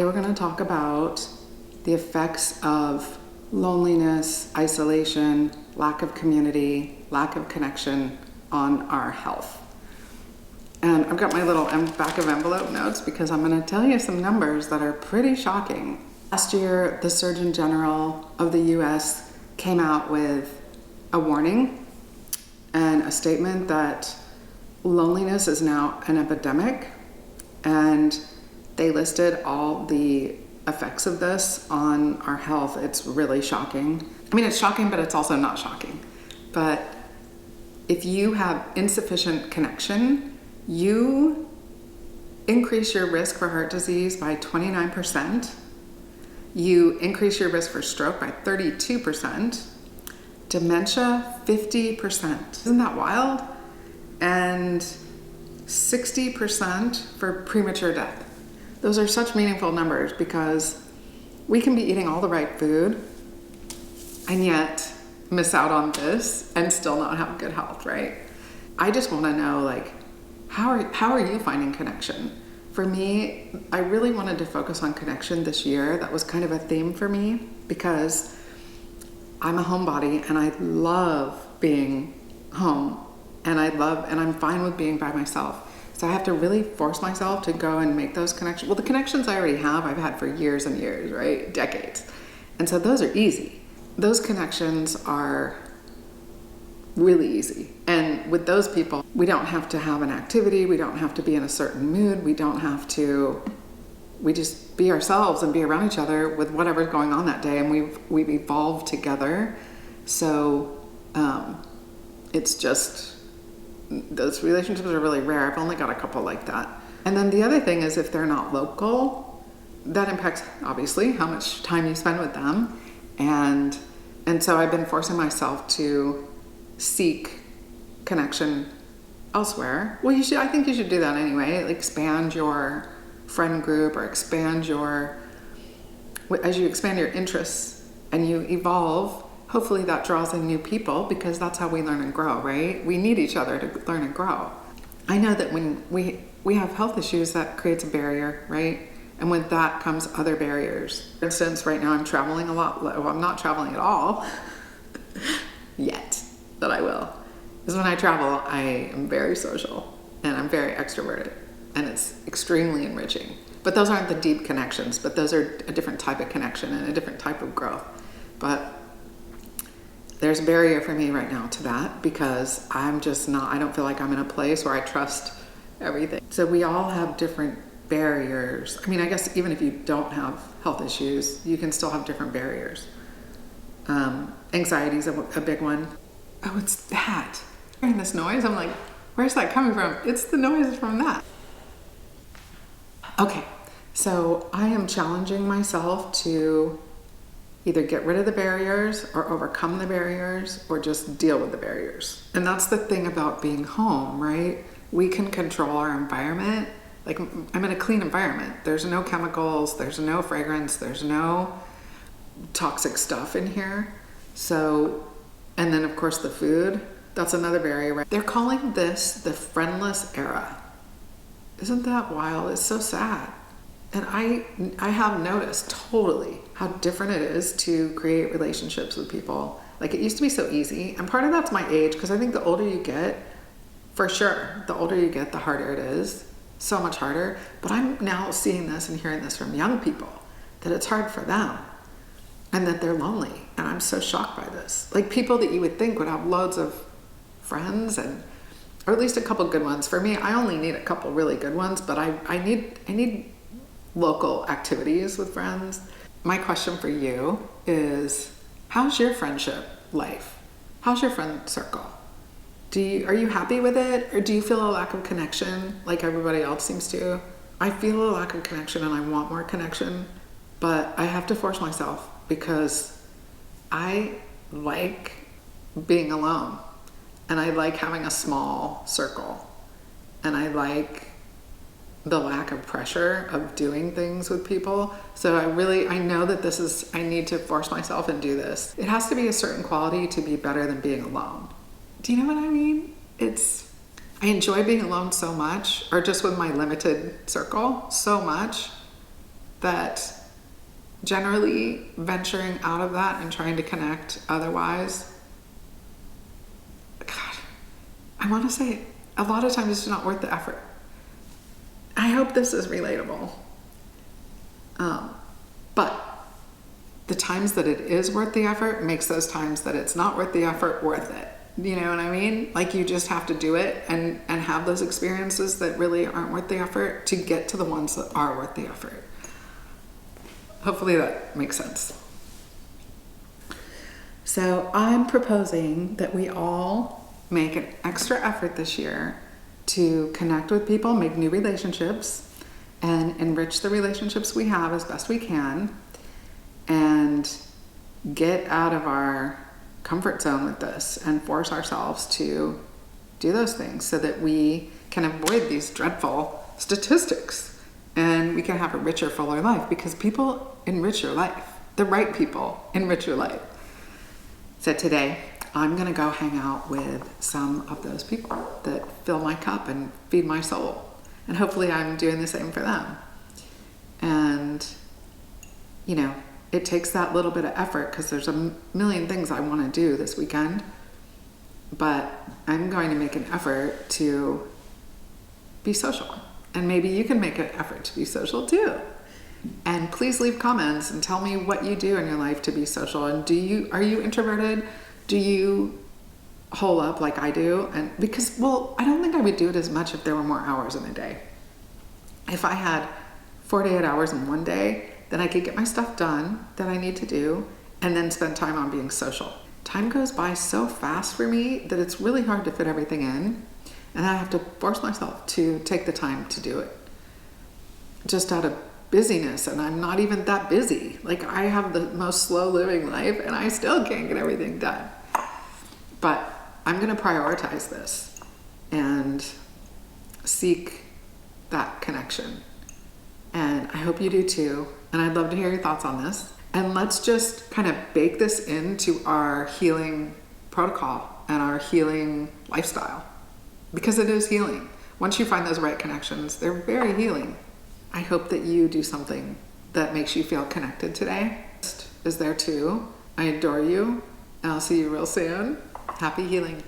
We're going to talk about the effects of loneliness, isolation, lack of community, lack of connection on our health. And I've got my little back of envelope notes because I'm going to tell you some numbers that are pretty shocking. Last year, the Surgeon General of the US came out with a warning and a statement that loneliness is now an epidemic, and they listed all the effects of this on our health. It's really shocking. I mean, it's shocking, but it's also not shocking. But if you have insufficient connection, you increase your risk for heart disease by 29%. You increase your risk for stroke by 32%. Dementia, 50%. Isn't that wild? And 60% for premature death. Those are such meaningful numbers because we can be eating all the right food and yet miss out on this and still not have good health, right? I just want to know, like, how are you finding connection? For me, I really wanted to focus on connection this year. That was kind of a theme for me because I'm a homebody and I love being home, and I'm fine with being by myself. So I have to really force myself to go and make those connections. Well, the connections I already have, I've had for years and years, right? Decades. And so those are easy. Those connections are really easy. And with those people, we don't have to have an activity. We don't have to be in a certain mood. We just be ourselves and be around each other with whatever's going on that day. And we've evolved together. So it's just, those relationships are really rare. I've only got a couple like that. And then the other thing is, if they're not local, that impacts obviously how much time you spend with them. And so I've been forcing myself to seek connection elsewhere. Well, I think you should do that anyway. Like, expand your friend group, or as you expand your interests and you evolve, hopefully that draws in new people, because that's how we learn and grow, right? We need each other to learn and grow. I know that when we have health issues, that creates a barrier, right? And with that comes other barriers. For instance, right now I'm traveling a lot. Well, I'm not traveling at all yet, but I will. Because when I travel, I am very social and I'm very extroverted, and it's extremely enriching. But those aren't the deep connections, but those are a different type of connection and a different type of growth. But there's a barrier for me right now to that, because I don't feel like I'm in a place where I trust everything. So we all have different barriers. I mean, I guess even if you don't have health issues, you can still have different barriers. Anxiety is a big one. Oh, it's that. Hearing this noise, I'm like, where's that coming from? It's the noise from that. Okay, so I am challenging myself to either get rid of the barriers or overcome the barriers or just deal with the barriers. And that's the thing about being home, right? We can control our environment. Like, I'm in a clean environment. There's no chemicals, there's no fragrance, there's no toxic stuff in here. So, and then of course the food, that's another barrier, right? They're calling this the friendless era. Isn't that wild? It's so sad. And I have noticed totally how different it is to create relationships with people. Like, it used to be so easy. And part of that's my age, because I think the older you get, for sure, the older you get, the harder it is. So much harder. But I'm now seeing this and hearing this from young people, that it's hard for them and that they're lonely. And I'm so shocked by this. Like, people that you would think would have loads of friends, or at least a couple good ones. For me, I only need a couple really good ones, but I need local activities with friends. My question for you is, how's your friendship life? How's your friend circle? Are you happy with it, or do you feel a lack of connection like everybody else seems to? I feel a lack of connection and I want more connection, but I have to force myself because I like being alone, and I like having a small circle, and I like the lack of pressure of doing things with people. So I know that I need to force myself and do this. It has to be a certain quality to be better than being alone. Do you know what I mean? I enjoy being alone so much, or just with my limited circle so much, that generally venturing out of that and trying to connect otherwise, God, I want to say a lot of times it's not worth the effort. I hope this is relatable. But the times that it is worth the effort makes those times that it's not worth the effort worth it. You know what I mean? Like, you just have to do it and have those experiences that really aren't worth the effort to get to the ones that are worth the effort. Hopefully that makes sense. So I'm proposing that we all make an extra effort this year to connect with people, make new relationships, and enrich the relationships we have as best we can, and get out of our comfort zone with this and force ourselves to do those things so that we can avoid these dreadful statistics and we can have a richer, fuller life, because people enrich your life. The right people enrich your life. So today I'm going to go hang out with some of those people that fill my cup and feed my soul. And hopefully I'm doing the same for them. And, you know, it takes that little bit of effort because there's a million things I want to do this weekend. But I'm going to make an effort to be social. And maybe you can make an effort to be social too. And please leave comments and tell me what you do in your life to be social. And are you introverted? Do you hole up like I do? And because, well, I don't think I would do it as much if there were more hours in a day. If I had 48 hours in one day, then I could get my stuff done that I need to do and then spend time on being social. Time goes by so fast for me that it's really hard to fit everything in. And I have to force myself to take the time to do it. Just out of busyness, and I'm not even that busy. Like, I have the most slow living life and I still can't get everything done. But I'm going to prioritize this and seek that connection. And I hope you do too. And I'd love to hear your thoughts on this. And let's just kind of bake this into our healing protocol and our healing lifestyle, because it is healing. Once you find those right connections, they're very healing. I hope that you do something that makes you feel connected today. Is there too. I adore you, and I'll see you real soon. Happy healing.